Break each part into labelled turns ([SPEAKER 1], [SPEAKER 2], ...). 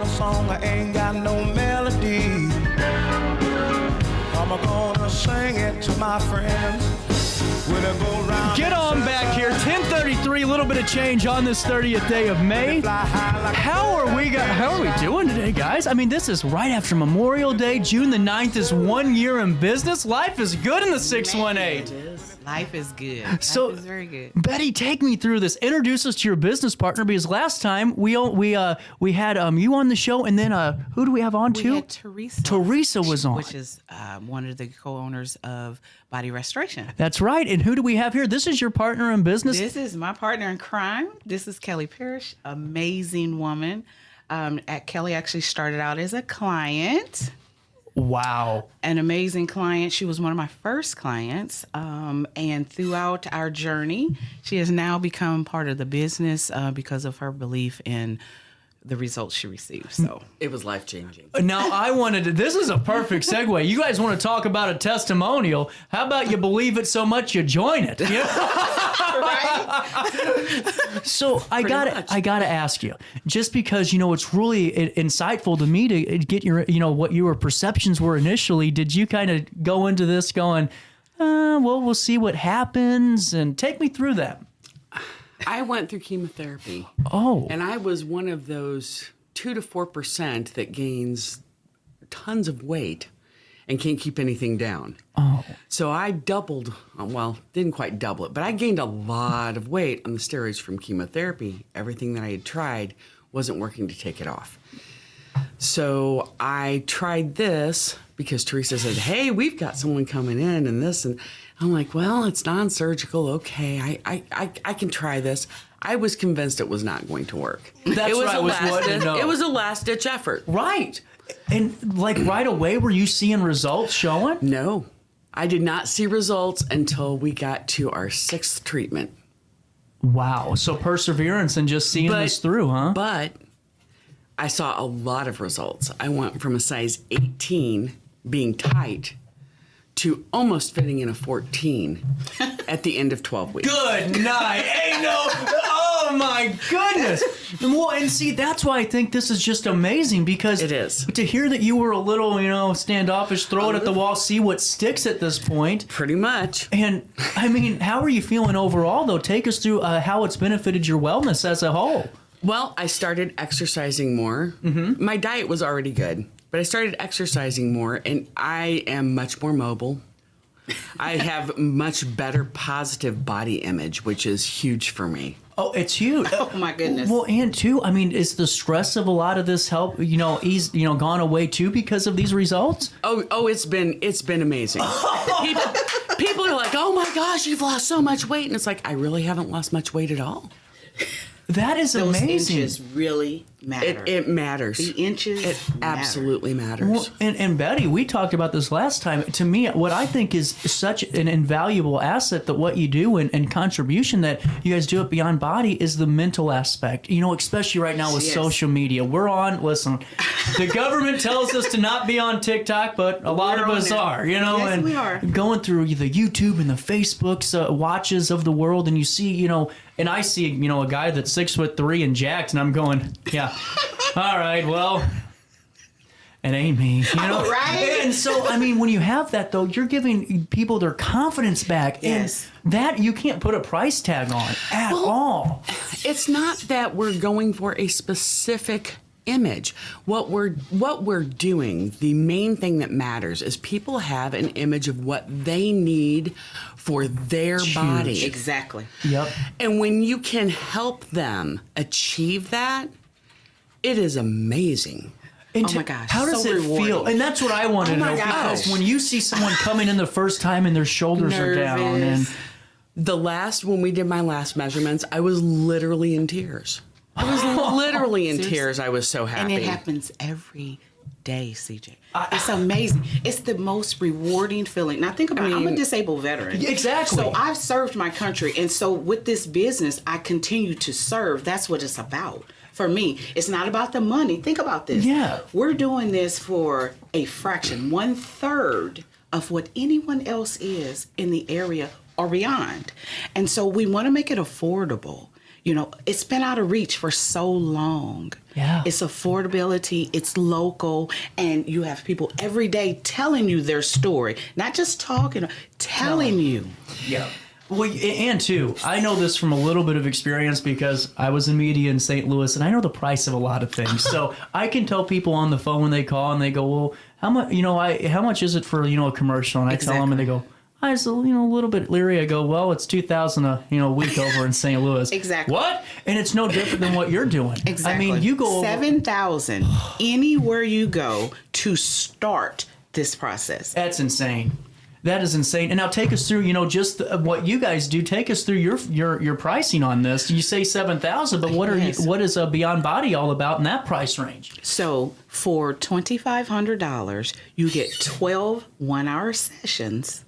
[SPEAKER 1] a song, I ain't got no melody. I'm gonna sing it to my friends.
[SPEAKER 2] Get on back here, 10:33, a little bit of change on this 30th day of May. How are we doing today, guys? I mean, this is right after Memorial Day. June the 9th is 1 year in business. Life is good in the 618.
[SPEAKER 3] Life is good.
[SPEAKER 2] So,
[SPEAKER 3] Life is very good.
[SPEAKER 2] Betty, take me through this. Introduce us to your business partner, because last time we had you on the show, and then who do we have on too?
[SPEAKER 3] We had Teresa.
[SPEAKER 2] Teresa was on,
[SPEAKER 3] which is one of the co-owners of Body Restoration.
[SPEAKER 2] That's right. And who do we have here? This is your partner in business.
[SPEAKER 3] This is my partner in crime. This is Kelly Parrish, amazing woman. Kelly actually started out as a client.
[SPEAKER 2] Wow.
[SPEAKER 3] An amazing client. She was one of my first clients. And throughout our journey, she has now become part of the business because of her belief in the results she received. So
[SPEAKER 4] it was life-changing.
[SPEAKER 2] Now, this is a perfect segue. You guys want to talk about a testimonial. How about you believe it so much you join it? Yeah? Right? So I gotta ask you, just because, it's really insightful to me to get your, what your perceptions were initially. Did you kind of go into this going, well, we'll see what happens, and take me through that?
[SPEAKER 4] I went through chemotherapy.
[SPEAKER 2] Oh.
[SPEAKER 4] And I was one of those 2 to 4% that gains tons of weight and can't keep anything down.
[SPEAKER 2] Oh.
[SPEAKER 4] So I doubled, well, didn't quite double it, but I gained a lot of weight on the steroids from chemotherapy. Everything that I had tried wasn't working to take it off. So I tried this because Teresa said, hey, we've got someone coming in and this, and I'm like, well, it's non-surgical. Okay, I can try this. I was convinced it was not going to work.
[SPEAKER 2] That's
[SPEAKER 4] it was
[SPEAKER 2] right.
[SPEAKER 4] It was a last-ditch effort.
[SPEAKER 2] Right. And right away, were you seeing results showing?
[SPEAKER 4] No, I did not see results until we got to our 6th treatment.
[SPEAKER 2] Wow. So perseverance and just seeing this through, huh?
[SPEAKER 4] But I saw a lot of results. I went from a size 18 being tight to almost fitting in a 14 at the end of 12 weeks.
[SPEAKER 2] Good night. Oh my goodness. Well, and see, that's why I think this is just amazing, because
[SPEAKER 4] it is.
[SPEAKER 2] To hear that you were a little, standoffish, throw it at the wall, see what sticks at this point.
[SPEAKER 4] Pretty much.
[SPEAKER 2] And I mean, how are you feeling overall, though? Take us through how it's benefited your wellness as a whole.
[SPEAKER 4] Well, I started exercising more. Mm-hmm. My diet was already good, but I started exercising more, and I am much more mobile. I have much better positive body image, which is huge for me.
[SPEAKER 2] Oh, it's huge.
[SPEAKER 3] Oh my goodness.
[SPEAKER 2] Well, and too, I mean, is the stress of a lot of this help, gone away too because of these results?
[SPEAKER 4] Oh, it's been amazing. People are like, oh my gosh, you've lost so much weight. And it's like, I really haven't lost much weight at all.
[SPEAKER 2] That is amazing.
[SPEAKER 3] Those inches really matter.
[SPEAKER 4] It matters.
[SPEAKER 3] The inches
[SPEAKER 4] absolutely matters.
[SPEAKER 2] Well, and Betty, we talked about this last time. To me, what I think is such an invaluable asset that what you do and contribution that you guys do at Beyond Body is the mental aspect. Especially right now with social media. We're on, listen, the government tells us to not be on TikTok, but a lot of us are,
[SPEAKER 3] Yes,
[SPEAKER 2] and
[SPEAKER 3] we are.
[SPEAKER 2] Going through the YouTube and the Facebook's watches of the world, and you see, and I see, a guy that's 6'3" and jacked, and I'm going, yeah, all right, well, it ain't me,
[SPEAKER 3] right?
[SPEAKER 2] And so, I mean, when you have that, though, you're giving people their confidence back.
[SPEAKER 3] Yes.
[SPEAKER 2] And that you can't put a price tag on at all.
[SPEAKER 4] It's not that we're going for a specific image. What we're doing, the main thing that matters is people have an image of what they need for their body.
[SPEAKER 3] Exactly.
[SPEAKER 2] Yep.
[SPEAKER 4] And when you can help them achieve that, it is amazing.
[SPEAKER 2] And
[SPEAKER 3] oh my gosh.
[SPEAKER 2] How does
[SPEAKER 3] so
[SPEAKER 2] it
[SPEAKER 3] rewarding.
[SPEAKER 2] feel? And that's what I want to know.
[SPEAKER 3] Gosh.
[SPEAKER 2] Because when you see someone coming in the first time and their shoulders are down. And
[SPEAKER 4] when we did my last measurements, I was literally in tears. I was literally in tears. I was so happy.
[SPEAKER 3] And it happens every day, CJ. It's amazing. It's the most rewarding feeling. Now think about it. I'm a disabled veteran.
[SPEAKER 2] Exactly.
[SPEAKER 3] So I've served my country. And so with this business, I continue to serve. That's what it's about. For me, it's not about the money. Think about this.
[SPEAKER 2] Yeah.
[SPEAKER 3] We're doing this for a fraction, 1/3 of what anyone else is in the area or beyond. And so we want to make it affordable. It's been out of reach for so long.
[SPEAKER 2] Yeah.
[SPEAKER 3] It's affordability, it's local, and you have people every day telling you their story, not just talking, telling you.
[SPEAKER 2] Yeah. Well, and too, I know this from a little bit of experience because I was in media in St. Louis, and I know the price of a lot of things. So I can tell people on the phone when they call and they go, "Well, how much? How much is it for a commercial?" And I tell them, and they go, "I was a little bit leery." I go, "Well, it's $2,000 a week over in St. Louis."
[SPEAKER 3] Exactly.
[SPEAKER 2] What? And it's no different than what you're doing.
[SPEAKER 3] Exactly.
[SPEAKER 2] I mean, you go over,
[SPEAKER 3] $7,000 anywhere you go to start this process.
[SPEAKER 2] That's insane. That is insane. And now take us through, just what you guys do. Take us through your pricing on this. You say $7,000, but what is Beyond Body all about in that price range?
[SPEAKER 3] So for $2,500, you get 12 one-hour sessions,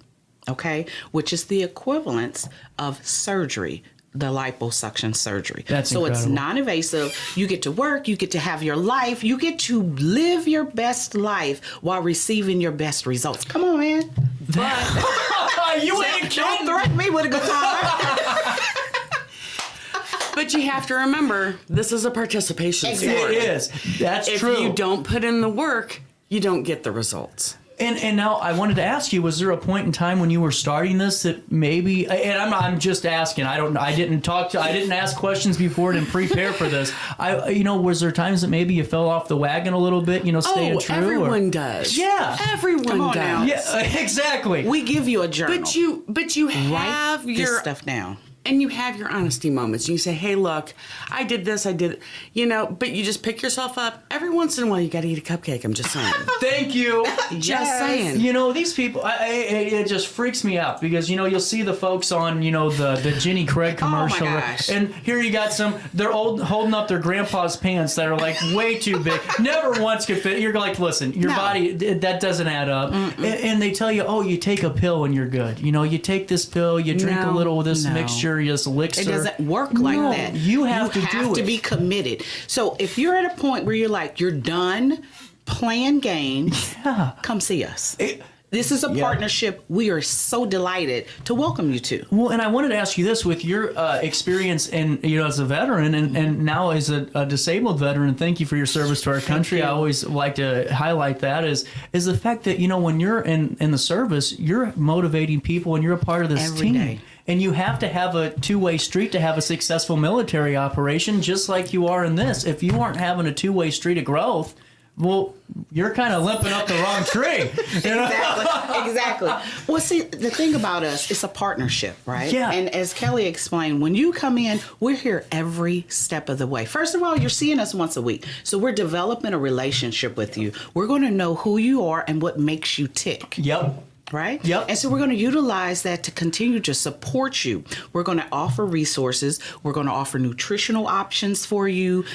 [SPEAKER 3] okay, which is the equivalence of surgery. The liposuction surgery.
[SPEAKER 2] That's
[SPEAKER 3] so
[SPEAKER 2] incredible.
[SPEAKER 3] It's non-invasive. You get to work. You get to have your life. You get to live your best life while receiving your best results. Come on, man.
[SPEAKER 2] You ain't
[SPEAKER 3] Don't
[SPEAKER 2] kidding.
[SPEAKER 3] threaten me with a guitar.
[SPEAKER 4] But you have to remember, this is a participation
[SPEAKER 3] Exactly.
[SPEAKER 4] sport.
[SPEAKER 2] It is. That's
[SPEAKER 4] If
[SPEAKER 2] true.
[SPEAKER 4] you don't put in the work, you don't get the results.
[SPEAKER 2] And now I wanted to ask you: was there a point in time when you were starting this that maybe? And I'm just asking. I didn't ask questions before. Didn't prepare for this. Was there times that maybe you fell off the wagon a little bit? Staying true.
[SPEAKER 4] Everyone does.
[SPEAKER 2] Yeah.
[SPEAKER 4] Everyone
[SPEAKER 3] Come on now.
[SPEAKER 4] does.
[SPEAKER 2] Yeah, exactly.
[SPEAKER 3] We give you a journal.
[SPEAKER 4] But you have
[SPEAKER 3] Write
[SPEAKER 4] your
[SPEAKER 3] this stuff down.
[SPEAKER 4] and you have your honesty moments. You say, "Hey, look, I did this, I did," but you just pick yourself up. Every once in a while, you got to eat a cupcake. I'm just saying.
[SPEAKER 2] Thank you.
[SPEAKER 4] Just saying.
[SPEAKER 2] These people, it just freaks me out because, you'll see the folks on, the Jenny Craig commercial.
[SPEAKER 3] gosh.
[SPEAKER 2] And here you got they're holding up their grandpa's pants that are like way too big. Never once could fit. You're like, listen, your body, that doesn't add up. And they tell you, oh, you take a pill and you're good. You take this pill, you drink a little of this mixture, you just elixir.
[SPEAKER 3] It doesn't work like
[SPEAKER 2] No,
[SPEAKER 3] that.
[SPEAKER 2] you have to do it.
[SPEAKER 3] be committed. So if you're at a point where you're like, you're done playing games, come see us. This is a partnership we are so delighted to welcome you to.
[SPEAKER 2] Well, and I wanted to ask you this: with your experience and as a veteran and now as a disabled veteran, thank you for your service to our country. I always like to highlight that is the fact that when you're in the service, you're motivating people and you're a part of this
[SPEAKER 3] Every
[SPEAKER 2] team.
[SPEAKER 3] day.
[SPEAKER 2] And you have to have a two-way street to have a successful military operation, just like you are in this. If you aren't having a two-way street of growth, well, you're kind of limping up the wrong tree.
[SPEAKER 3] Exactly. Well, see, the thing about us, it's a partnership, right?
[SPEAKER 2] Yeah.
[SPEAKER 3] And as Kelly explained, when you come in, we're here every step of the way. First of all, you're seeing us once a week. So we're developing a relationship with you. We're going to know who you are and what makes you tick.
[SPEAKER 2] Yep.
[SPEAKER 3] Right?
[SPEAKER 2] Yep.
[SPEAKER 3] And so we're going to utilize that to continue to support you. We're going to offer resources. We're going to offer nutritional options for you.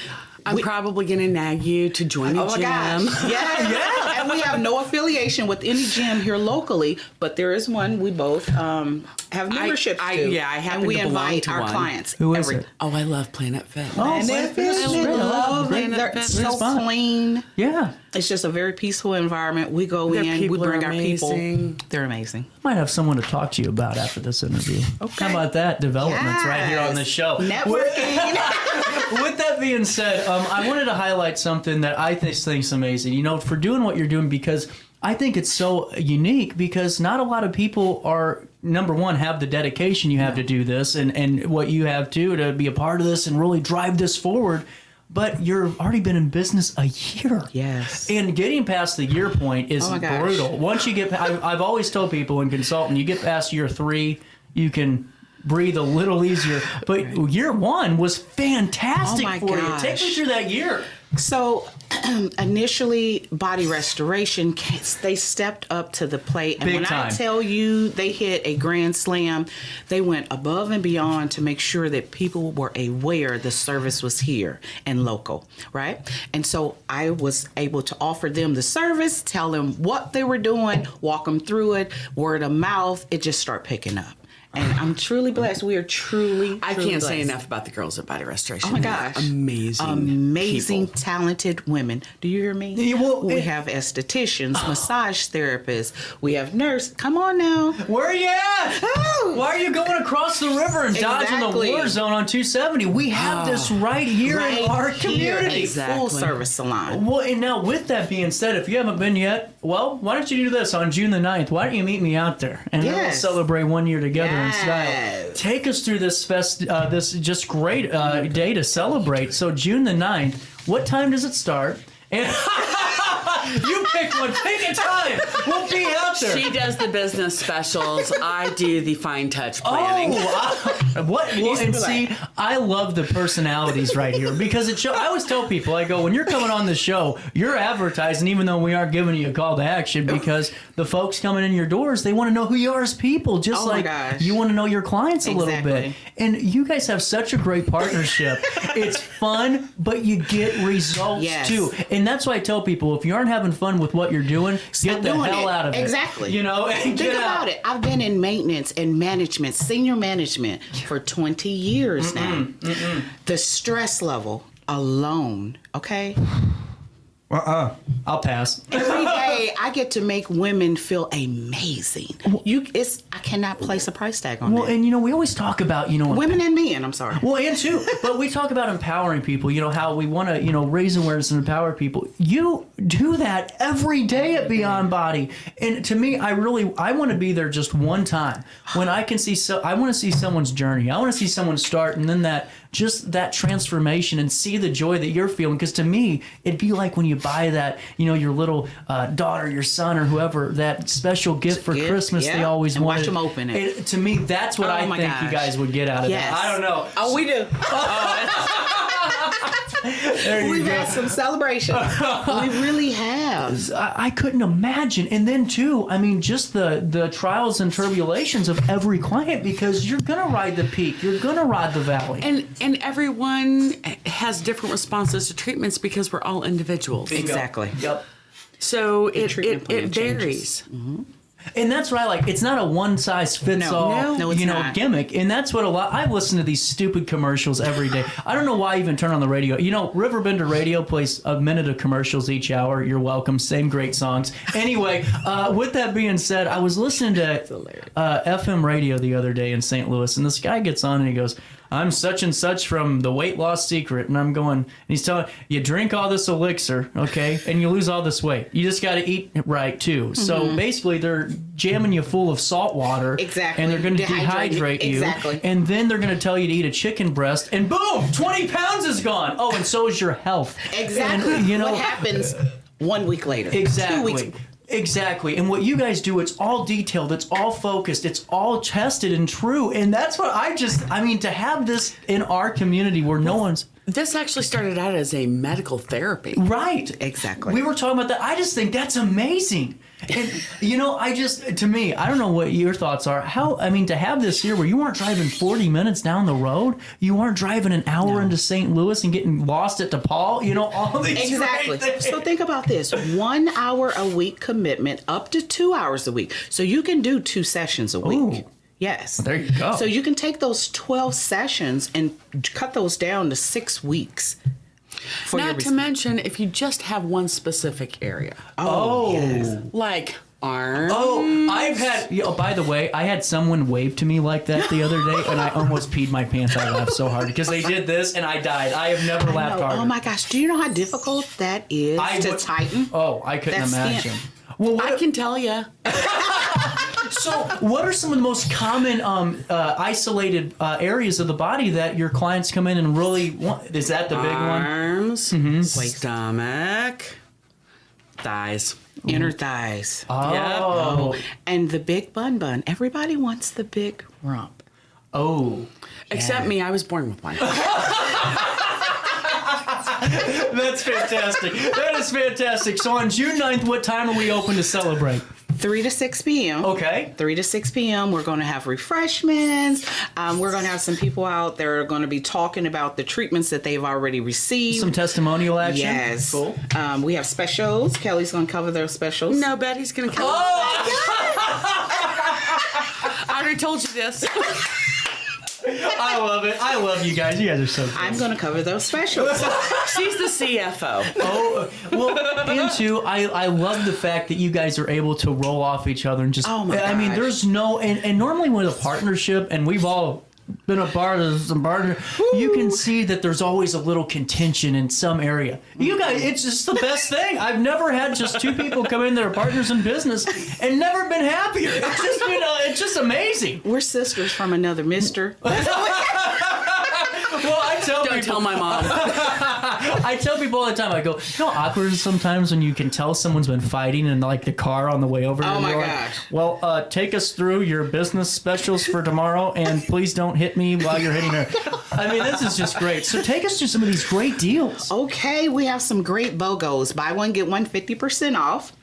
[SPEAKER 4] I'm probably going to nag you to join a
[SPEAKER 3] Oh my
[SPEAKER 4] gym.
[SPEAKER 3] gosh. Yeah. And we have no affiliation with any gym here locally, but there is one we both have memberships to.
[SPEAKER 4] I happen
[SPEAKER 3] and we
[SPEAKER 4] to belong
[SPEAKER 3] invite
[SPEAKER 4] to
[SPEAKER 3] our
[SPEAKER 4] one.
[SPEAKER 3] clients.
[SPEAKER 2] Who is it?
[SPEAKER 4] Oh, I love Planet Fit.
[SPEAKER 2] Oh,
[SPEAKER 3] Planet Fitness.
[SPEAKER 2] Great. I love
[SPEAKER 3] Lovely.
[SPEAKER 4] Planet
[SPEAKER 3] They're
[SPEAKER 4] Fitness.
[SPEAKER 3] so clean.
[SPEAKER 2] Yeah.
[SPEAKER 3] It's just a very peaceful environment. We go
[SPEAKER 4] Their
[SPEAKER 3] in, we
[SPEAKER 4] people
[SPEAKER 3] bring
[SPEAKER 4] are
[SPEAKER 3] our people.
[SPEAKER 4] amazing.
[SPEAKER 3] They're amazing.
[SPEAKER 2] Might have someone to talk to you about after this interview.
[SPEAKER 3] Okay.
[SPEAKER 2] How about that? Developments right here on the show.
[SPEAKER 3] Networking.
[SPEAKER 2] With that being said, I wanted to highlight something that I think's amazing. For doing what you're doing, because I think it's so unique because not a lot of people are, number one, have the dedication you have to do this and what you have to be a part of this and really drive this forward. But you've already been in business a year.
[SPEAKER 3] Yes.
[SPEAKER 2] And getting past the year point is
[SPEAKER 3] Oh my gosh.
[SPEAKER 2] brutal. Once you get, I've always told people in consulting, you get past year 3, you can breathe a little easier. But year 1 was fantastic
[SPEAKER 3] Oh my
[SPEAKER 2] for
[SPEAKER 3] gosh.
[SPEAKER 2] you. Take me through that year.
[SPEAKER 3] So initially, Body Restoration, they stepped up to the plate. And
[SPEAKER 2] Big
[SPEAKER 3] when
[SPEAKER 2] time.
[SPEAKER 3] I tell you they hit a grand slam, they went above and beyond to make sure that people were aware the service was here and local, right? And so I was able to offer them the service, tell them what they were doing, walk them through it, word of mouth. It just started picking up. And I'm truly blessed. We are truly
[SPEAKER 4] I
[SPEAKER 3] truly
[SPEAKER 4] can't say
[SPEAKER 3] blessed.
[SPEAKER 4] enough about the girls at Body Restoration.
[SPEAKER 3] Oh my
[SPEAKER 4] They're
[SPEAKER 3] gosh.
[SPEAKER 4] Amazing people.
[SPEAKER 3] talented women. Do you hear me?
[SPEAKER 2] Yeah, well,
[SPEAKER 3] we have estheticians, massage therapists. We have nurse. Come on now.
[SPEAKER 2] Where are you at?
[SPEAKER 3] Oh.
[SPEAKER 2] Why are you going across the river and dodging the
[SPEAKER 3] Exactly.
[SPEAKER 2] war zone on 270? We have this right here in our community.
[SPEAKER 4] Exactly.
[SPEAKER 3] Full service salon.
[SPEAKER 2] Well, and now with that being said, if you haven't been yet, well, why don't you do this on June the 9th? Why don't you meet me out there and we'll
[SPEAKER 3] Yes.
[SPEAKER 2] celebrate 1 year together in
[SPEAKER 3] Yes.
[SPEAKER 2] style. Take us through this this just great day to celebrate. So June the 9th, what time does it start? And you pick one. Pick a time. We'll be out there.
[SPEAKER 4] She does the business specials. I do the fine touch planning.
[SPEAKER 2] What? Well, and see, I love the personalities right here because it show. I always tell people, I go, when you're coming on the show, you're advertising, even though we aren't giving you a call to action, because the folks coming in your doors, they want to know who you are as people, just
[SPEAKER 3] Oh my
[SPEAKER 2] like
[SPEAKER 3] gosh.
[SPEAKER 2] you want to know your clients a little bit.
[SPEAKER 3] Exactly.
[SPEAKER 2] And you guys have such a great partnership. It's fun, but you get results
[SPEAKER 3] Yes.
[SPEAKER 2] too. And that's why I tell people, if you aren't having fun with what you're doing,
[SPEAKER 3] Stop
[SPEAKER 2] get the
[SPEAKER 3] doing
[SPEAKER 2] hell
[SPEAKER 3] it.
[SPEAKER 2] out of it.
[SPEAKER 3] Exactly.
[SPEAKER 2] You know, and
[SPEAKER 3] Think
[SPEAKER 2] get
[SPEAKER 3] about
[SPEAKER 2] out.
[SPEAKER 3] it. I've been in maintenance and management, senior management for 20 years now. The stress level alone, okay?
[SPEAKER 2] I'll pass.
[SPEAKER 3] Every day I get to make women feel amazing. I cannot place a price tag on
[SPEAKER 2] Well,
[SPEAKER 3] that.
[SPEAKER 2] and you know, we always talk about, you know,
[SPEAKER 3] Women and men, I'm sorry.
[SPEAKER 2] well, and too, but we talk about empowering people, you know, how we want to, you know, raise awareness and empower people. You do that every day at Beyond Body. And to me, I want to be there just one time when I can see, I want to see someone's journey. I want to see someone start and then that transformation and see the joy that you're feeling. Because to me, it'd be like when you buy that, you know, your little daughter, your son, or whoever, that special gift for Christmas they always
[SPEAKER 3] and
[SPEAKER 2] wanted.
[SPEAKER 3] watch them open it.
[SPEAKER 2] To me, that's what
[SPEAKER 3] Oh
[SPEAKER 2] I
[SPEAKER 3] my
[SPEAKER 2] think you
[SPEAKER 3] gosh.
[SPEAKER 2] guys would get out of
[SPEAKER 3] Yes.
[SPEAKER 2] that. I don't know.
[SPEAKER 3] Oh, we do.
[SPEAKER 2] There you
[SPEAKER 3] We've
[SPEAKER 2] go.
[SPEAKER 3] had some celebration. We really have.
[SPEAKER 2] I couldn't imagine. And then too, I mean, just the trials and tribulations of every client, because you're gonna ride the peak, you're gonna ride the valley.
[SPEAKER 4] And everyone has different responses to treatments because we're all individuals.
[SPEAKER 3] Exactly.
[SPEAKER 2] Yep.
[SPEAKER 4] So it
[SPEAKER 3] treatment plan
[SPEAKER 4] varies.
[SPEAKER 3] changes.
[SPEAKER 2] And that's what I like. It's not a one size fits all,
[SPEAKER 3] No, it's
[SPEAKER 2] you know,
[SPEAKER 3] not.
[SPEAKER 2] gimmick. And that's what I've listened to these stupid commercials every day. I don't know why I even turn on the radio. You know, RiverBender Radio plays a minute of commercials each hour. You're welcome. Same great songs. Anyway, with that being said, I was listening to FM radio the other day in St. Louis, and this guy gets on and he goes, I'm such and such from the Weight Loss Secret. And I'm going, and he's telling you drink all this elixir, okay, and you lose all this weight. You just got to eat right too. So basically they're jamming you full of salt water.
[SPEAKER 3] Exactly.
[SPEAKER 2] And they're going to
[SPEAKER 3] Dehydrate you.
[SPEAKER 2] dehydrate you.
[SPEAKER 3] Exactly.
[SPEAKER 2] And then they're going to tell you to eat a chicken breast, and boom, 20 pounds is gone. Oh, and so is your health.
[SPEAKER 3] Exactly.
[SPEAKER 2] And, you know,
[SPEAKER 3] what happens 1 week later?
[SPEAKER 2] Exactly.
[SPEAKER 3] 2 weeks.
[SPEAKER 2] Exactly. And what you guys do, it's all detailed, it's all focused, it's all tested and true. And that's what I mean, to have this in our community where no one's
[SPEAKER 4] This actually started out as a medical therapy.
[SPEAKER 2] right.
[SPEAKER 3] Exactly.
[SPEAKER 2] We were talking about that. I just think that's amazing. And, you know, to me, I don't know what your thoughts are. To have this here where you aren't driving 40 minutes down the road, you aren't driving an hour into St. Louis and getting lost at DePaul, you know, all these
[SPEAKER 3] Exactly.
[SPEAKER 2] great things.
[SPEAKER 3] So think about this: 1 hour a week commitment, up to 2 hours a week. So you can do 2 sessions a week.
[SPEAKER 2] Ooh.
[SPEAKER 3] Yes.
[SPEAKER 2] There you go.
[SPEAKER 3] So you can take those 12 sessions and cut those down to 6 weeks. For
[SPEAKER 4] Not to mention if you just have one specific area.
[SPEAKER 2] Oh.
[SPEAKER 4] Like arms.
[SPEAKER 2] Oh, I've had. By the way, I had someone wave to me like that the other day, and I almost peed my pants. I laughed so hard because they did this, and I died. I have never laughed harder.
[SPEAKER 3] Oh my gosh! Do you know how difficult that is to tighten?
[SPEAKER 2] Oh, I couldn't
[SPEAKER 3] That skin.
[SPEAKER 2] imagine. Well,
[SPEAKER 4] I can tell you.
[SPEAKER 2] so what are some of the most common isolated areas of the body that your clients come in and really want? Is that the big one?
[SPEAKER 4] Arms, stomach, thighs.
[SPEAKER 3] Inner thighs.
[SPEAKER 2] Oh.
[SPEAKER 3] And the big bun. Everybody wants the big rump.
[SPEAKER 2] Oh.
[SPEAKER 4] Except me, I was born with one.
[SPEAKER 2] That's fantastic. That is fantastic. So on June 9th, what time are we open to celebrate?
[SPEAKER 3] 3 to 6 p.m.
[SPEAKER 2] Okay.
[SPEAKER 3] 3 to 6 p.m. We're going to have refreshments. We're going to have some people out there are going to be talking about the treatments that they've already received.
[SPEAKER 2] Some testimonial action?
[SPEAKER 3] Yes.
[SPEAKER 2] Cool.
[SPEAKER 3] We have specials. Kelly's going to cover their specials.
[SPEAKER 4] No, Betty's gonna come.
[SPEAKER 2] Oh!
[SPEAKER 4] I don't already told you this.
[SPEAKER 2] I love it. I love you guys. You guys are so good.
[SPEAKER 3] I'm going to cover those specials.
[SPEAKER 4] She's the CFO.
[SPEAKER 2] Oh, well, and two, I love the fact that you guys are able to roll off each other and just,
[SPEAKER 3] Oh my
[SPEAKER 2] I mean,
[SPEAKER 3] gosh.
[SPEAKER 2] there's no, and normally with a partnership, and we've all been a part of some partner, you can see that there's always a little contention in some area. You guys, it's just the best thing. I've never had just two people come in that are partners in business and never been happier. It's just, it's just amazing.
[SPEAKER 3] We're sisters from another mister.
[SPEAKER 2] Well, I tell
[SPEAKER 4] Don't tell my mom.
[SPEAKER 2] I tell people all the time, I go, you know how awkward it is sometimes when you can tell someone's been fighting in like the car on the way over.
[SPEAKER 3] Oh
[SPEAKER 2] and
[SPEAKER 3] my
[SPEAKER 2] you're like,
[SPEAKER 3] gosh.
[SPEAKER 2] well, take us through your business specials for tomorrow, and please don't hit me while you're hitting her. I mean, this is just great. So take us through some of these great deals.
[SPEAKER 3] Okay, we have some great BOGOs. Buy one, get one 50% off.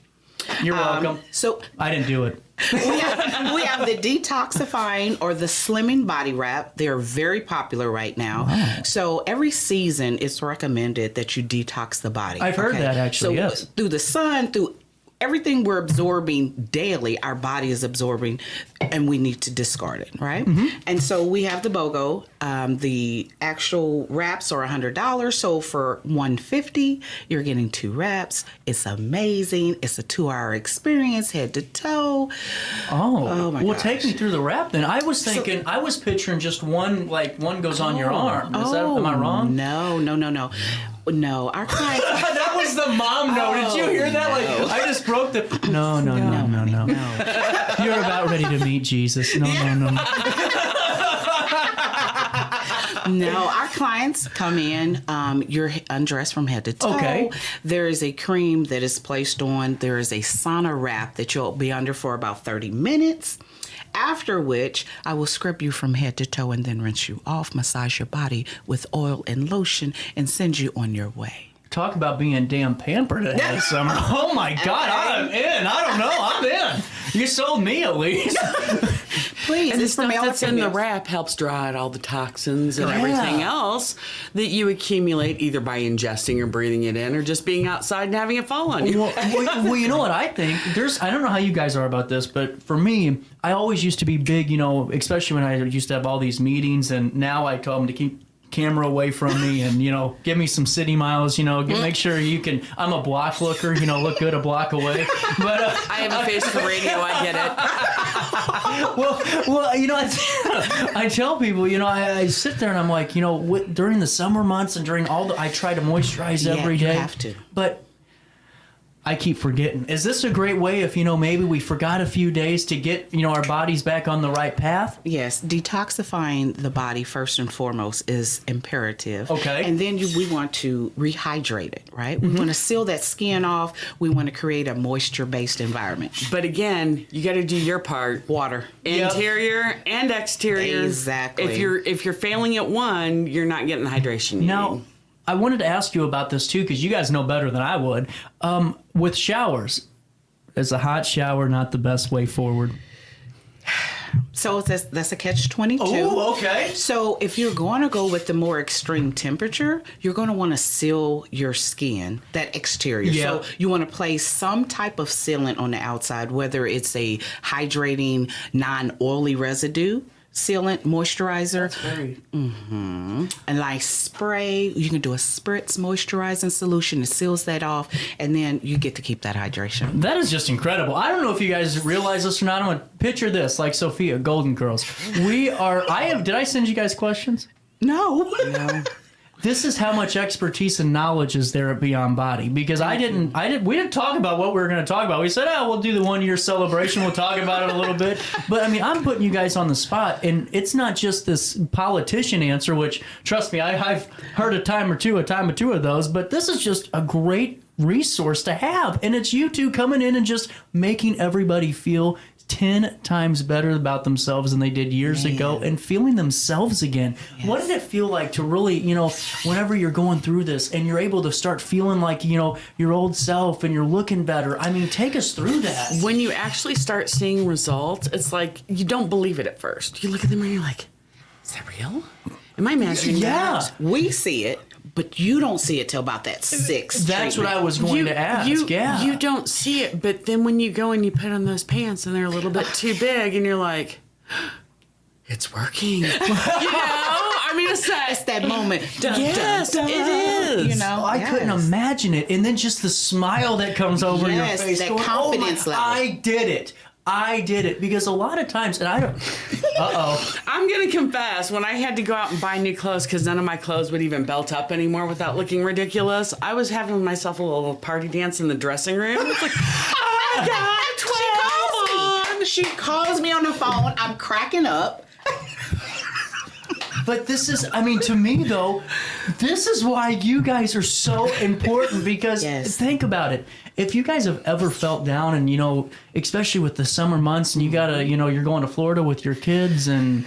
[SPEAKER 2] You're welcome.
[SPEAKER 3] So
[SPEAKER 2] I didn't do it.
[SPEAKER 3] we have the detoxifying or the slimming body wrap. They're very popular right now.
[SPEAKER 2] Wow.
[SPEAKER 3] So every season it's recommended that you detox the body.
[SPEAKER 2] I've heard that, actually,
[SPEAKER 3] So
[SPEAKER 2] yes.
[SPEAKER 3] through the sun, through everything we're absorbing daily, our body is absorbing, and we need to discard it, right?
[SPEAKER 2] Mm-hmm.
[SPEAKER 3] And so we have the BOGO. The actual wraps are $100. So for $150, you're getting 2 wraps. It's amazing. It's a 2-hour experience, head to toe.
[SPEAKER 2] Oh
[SPEAKER 3] my
[SPEAKER 2] well,
[SPEAKER 3] gosh.
[SPEAKER 2] take me through the wrap then. I was thinking, I was picturing just one, like one goes on your arm. Is that, am I wrong?
[SPEAKER 3] No, our client.
[SPEAKER 2] That was the mom note. Did you hear that? Like, I just broke the. No. You're about ready to meet Jesus. No.
[SPEAKER 3] No, our clients come in. You're undressed from head to toe.
[SPEAKER 2] Okay.
[SPEAKER 3] There is a cream that is placed on. There is a sauna wrap that you'll be under for about 30 minutes. After which, I will scrub you from head to toe and then rinse you off, massage your body with oil and lotion, and send you on your way.
[SPEAKER 2] Talk about being damn pampered ahead of summer. Oh my God, I'm in. I don't know, I'm in. You sold me at least.
[SPEAKER 3] Please,
[SPEAKER 4] And the
[SPEAKER 3] it's for
[SPEAKER 4] stuff
[SPEAKER 3] male
[SPEAKER 4] that's
[SPEAKER 3] or
[SPEAKER 4] in the
[SPEAKER 3] female.
[SPEAKER 4] wrap helps draw out all the toxins and
[SPEAKER 2] Yeah.
[SPEAKER 4] everything else that you accumulate either by ingesting or breathing it in or just being outside and having it fall on you.
[SPEAKER 2] Well, you know what I think? I don't know how you guys are about this, but for me, I always used to be big, especially when I used to have all these meetings, and now I tell them to keep camera away from me and give me some city miles, make sure you can. I'm a block looker, look good a block away, but
[SPEAKER 4] I have a face for radio, I get it.
[SPEAKER 2] well, I tell people, I sit there and I'm like, during the summer months and during I try to moisturize every
[SPEAKER 3] you
[SPEAKER 2] day.
[SPEAKER 3] have to.
[SPEAKER 2] But I keep forgetting. Is this a great way if, maybe we forgot a few days to get, our bodies back on the right path?
[SPEAKER 3] Yes, detoxifying the body first and foremost is imperative.
[SPEAKER 2] Okay.
[SPEAKER 3] And then we want to rehydrate it, right? We want to seal that skin off. We want to create a moisture-based environment.
[SPEAKER 4] But again, you got to do your part.
[SPEAKER 3] Water.
[SPEAKER 4] Interior and exterior.
[SPEAKER 3] Exactly.
[SPEAKER 4] If you're failing at one, you're not getting the hydration you
[SPEAKER 2] Now,
[SPEAKER 4] need.
[SPEAKER 2] I wanted to ask you about this too, because you guys know better than I would. With showers, is a hot shower not the best way forward?
[SPEAKER 3] So that's a catch-22.
[SPEAKER 2] Oh, okay.
[SPEAKER 3] So if you're going to go with the more extreme temperature, you're going to want to seal your skin, that exterior.
[SPEAKER 2] Yeah.
[SPEAKER 3] So you want to place some type of sealant on the outside, whether it's a hydrating, non-oily residue sealant, moisturizer, and like spray. You can do a spritz moisturizing solution that seals that off, and then you get to keep that hydration.
[SPEAKER 2] That is just incredible. I don't know if you guys realize this or not. I'm going to picture this like Sophia, Golden Girls. Did I send you guys questions?
[SPEAKER 3] No.
[SPEAKER 2] This is how much expertise and knowledge is there at Beyond Body, because we didn't talk about what we were going to talk about. We said, we'll do the 1-year celebration. We'll talk about it a little bit. But I mean, I'm putting you guys on the spot, and it's not just this politician answer, which trust me, I've heard a time or two of those, but this is just a great resource to have. And it's you two coming in and just making everybody feel 10 times better about themselves than they did years ago and feeling themselves again. Yes. What did it feel like to really, whenever you're going through this and you're able to start feeling like, your old self and you're looking better? I mean, take us through that.
[SPEAKER 4] When you actually start seeing results, it's like you don't believe it at first. You look at them and you're like, is that real? Am I imagining that?
[SPEAKER 3] We see it, but you don't see it till about that 6th.
[SPEAKER 2] That's what I was going to ask.
[SPEAKER 4] You don't see it, but then when you go and you put on those pants and they're a little bit too big and you're like, it's working. I mean, it's
[SPEAKER 3] that moment. Dun,
[SPEAKER 4] yes,
[SPEAKER 3] dun, dun,
[SPEAKER 4] it is.
[SPEAKER 3] You know,
[SPEAKER 2] I couldn't imagine it. And then just the smile that comes over your
[SPEAKER 3] Yes,
[SPEAKER 2] face.
[SPEAKER 3] that
[SPEAKER 2] going,
[SPEAKER 3] confidence
[SPEAKER 2] oh my,
[SPEAKER 3] level.
[SPEAKER 2] I did it. I did it. Because a lot of times, and I don't,
[SPEAKER 4] I'm going to confess, when I had to go out and buy new clothes because none of my clothes would even belt up anymore without looking ridiculous, I was having myself a little party dance in the dressing room. It's like, I got 12 on.
[SPEAKER 3] She calls me on the phone. I'm cracking up.
[SPEAKER 2] but this is, I mean, to me though, this is why you guys are so important because
[SPEAKER 3] Yes.
[SPEAKER 2] think about it. If you guys have ever felt down and, you know, especially with the summer months and you gotta, you know, you're going to Florida with your kids and,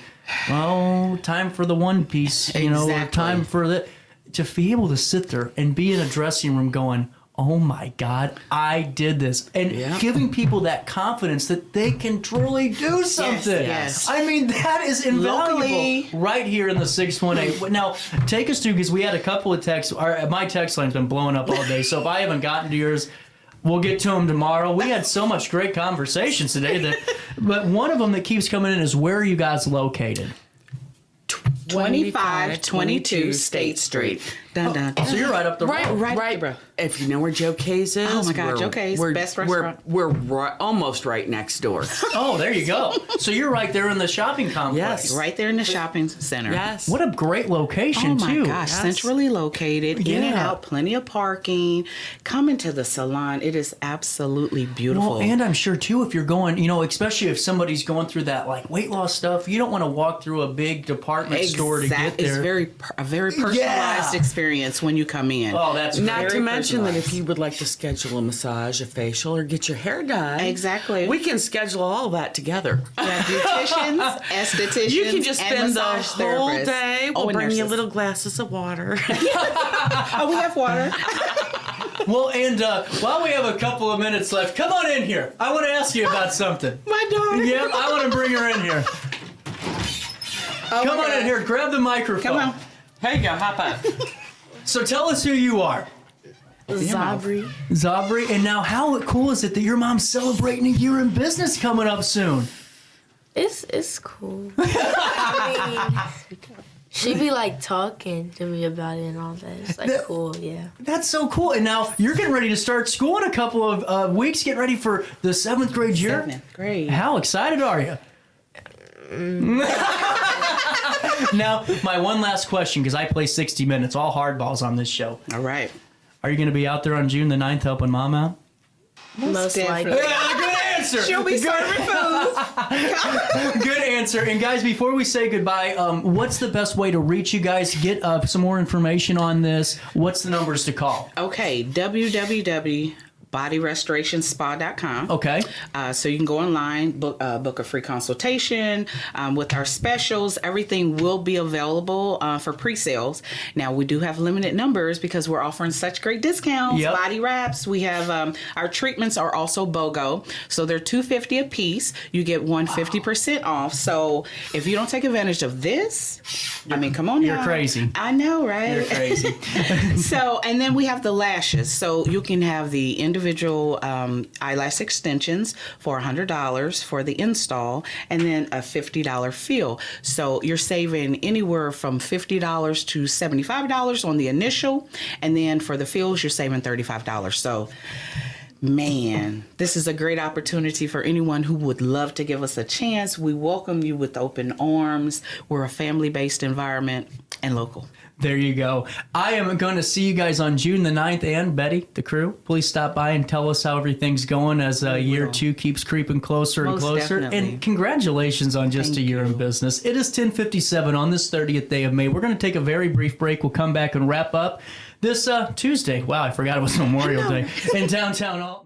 [SPEAKER 2] well, time for the one piece, you know, or
[SPEAKER 3] Exactly.
[SPEAKER 2] time for the, to be able to sit there and be in a dressing room going, oh my God, I did this. And
[SPEAKER 4] Yeah.
[SPEAKER 2] giving people that confidence that they can truly do something.
[SPEAKER 3] yes.
[SPEAKER 2] I mean, that is invaluable
[SPEAKER 3] Locally.
[SPEAKER 2] right here in the 618. Now, take us through, because we had a couple of texts. My text line's been blowing up all day. So if I haven't gotten to yours, we'll get to them tomorrow. We had so much great conversations today. But one of them that keeps coming in is, where are you guys located?
[SPEAKER 3] 2522 State Street. Dun, dun, dun.
[SPEAKER 2] So you're right up the road.
[SPEAKER 3] Right, bro.
[SPEAKER 4] If you know where Joe Kay's is,
[SPEAKER 3] Oh my God, Joe Kay's, best restaurant.
[SPEAKER 4] We're almost right next door.
[SPEAKER 2] Oh, there you go. So you're right there in the shopping complex.
[SPEAKER 4] Yes.
[SPEAKER 3] Right there in the shopping center.
[SPEAKER 4] Yes.
[SPEAKER 2] What a great location,
[SPEAKER 3] Oh my
[SPEAKER 2] too.
[SPEAKER 3] gosh,
[SPEAKER 4] Yes.
[SPEAKER 3] centrally located, in and
[SPEAKER 2] Yeah.
[SPEAKER 3] out, plenty of parking. Come into the salon. It is absolutely beautiful.
[SPEAKER 2] Well, and I'm sure too, if you're going, you know, especially if somebody's going through that like weight loss stuff, you don't want to walk through a big department store to get there.
[SPEAKER 3] It's a very personalized
[SPEAKER 2] Yeah.
[SPEAKER 3] experience when you come in.
[SPEAKER 2] Oh, that's
[SPEAKER 4] Not
[SPEAKER 2] great.
[SPEAKER 4] to mention that
[SPEAKER 3] personalized.
[SPEAKER 4] if you would like to schedule a massage, a facial, or get your hair done,
[SPEAKER 3] Exactly.
[SPEAKER 4] we can schedule all that together.
[SPEAKER 3] We have beauticians, estheticians,
[SPEAKER 4] You can just
[SPEAKER 3] and
[SPEAKER 4] spend the
[SPEAKER 3] massage
[SPEAKER 4] whole
[SPEAKER 3] therapists.
[SPEAKER 4] day. We'll
[SPEAKER 3] and
[SPEAKER 4] bring you
[SPEAKER 3] nurses.
[SPEAKER 4] little glasses of water.
[SPEAKER 3] Oh, we have water.
[SPEAKER 2] Well, and while we have a couple of minutes left, come on in here. I want to ask you about something.
[SPEAKER 3] My daughter.
[SPEAKER 2] Yep, I want to bring her in here.
[SPEAKER 3] Oh,
[SPEAKER 2] Come
[SPEAKER 3] my
[SPEAKER 2] on
[SPEAKER 3] God.
[SPEAKER 2] in here. Grab the microphone.
[SPEAKER 3] Come on.
[SPEAKER 4] Here you go, hop up.
[SPEAKER 2] So tell us who you are.
[SPEAKER 5] Zabri.
[SPEAKER 2] Zabri. And now, how cool is it that your mom's celebrating a year in business coming up soon?
[SPEAKER 5] It's cool. I mean, she be like talking to me about it and all that. It's like cool, yeah.
[SPEAKER 2] That's so cool. And now you're getting ready to start school in a couple of weeks. Get ready for the 7th grade year.
[SPEAKER 3] 7th grade.
[SPEAKER 2] How excited are you? Now, my one last question, because I play 60 minutes, all hardballs on this show.
[SPEAKER 3] All right.
[SPEAKER 2] Are you going to be out there on June the 9th helping mom out?
[SPEAKER 5] Most likely.
[SPEAKER 3] definitely.
[SPEAKER 2] Yeah, good answer.
[SPEAKER 3] She'll be serving food.
[SPEAKER 2] Good answer. And guys, before we say goodbye, what's the best way to reach you guys? Get some more information on this. What's the numbers to call?
[SPEAKER 3] Okay, www.bodyrestorationspa.com.
[SPEAKER 2] Okay.
[SPEAKER 3] So you can go online, book a free consultation with our specials. Everything will be available for pre-sales. Now, we do have limited numbers because we're offering such great discounts.
[SPEAKER 2] Yep.
[SPEAKER 3] Body wraps. We have our treatments are also BOGO. So they're $250 a piece. You get 150% off. So if you don't take advantage of this, I mean, come on
[SPEAKER 2] You're
[SPEAKER 3] now.
[SPEAKER 2] crazy.
[SPEAKER 3] I know, right?
[SPEAKER 2] You're crazy.
[SPEAKER 3] So, and then we have the lashes. So you can have the individual eyelash extensions for $100 for the install, and then a $50 fill. So you're saving anywhere from $50 to $75 on the initial, and then for the fills, you're saving $35. So, man, this is a great opportunity for anyone who would love to give us a chance. We welcome you with open arms. We're a family-based environment and local.
[SPEAKER 2] There you go. I am going to see you guys on June the 9th. And Betty, the crew, please stop by and tell us how everything's going as year 2 keeps creeping closer and
[SPEAKER 3] Most
[SPEAKER 2] closer.
[SPEAKER 3] definitely.
[SPEAKER 2] And congratulations on just a year in business. It is 10:57 on this 30th day of May. We're going to take a very brief break. We'll come back and wrap up this Tuesday. Wow, I forgot it was Memorial Day in downtown Alton.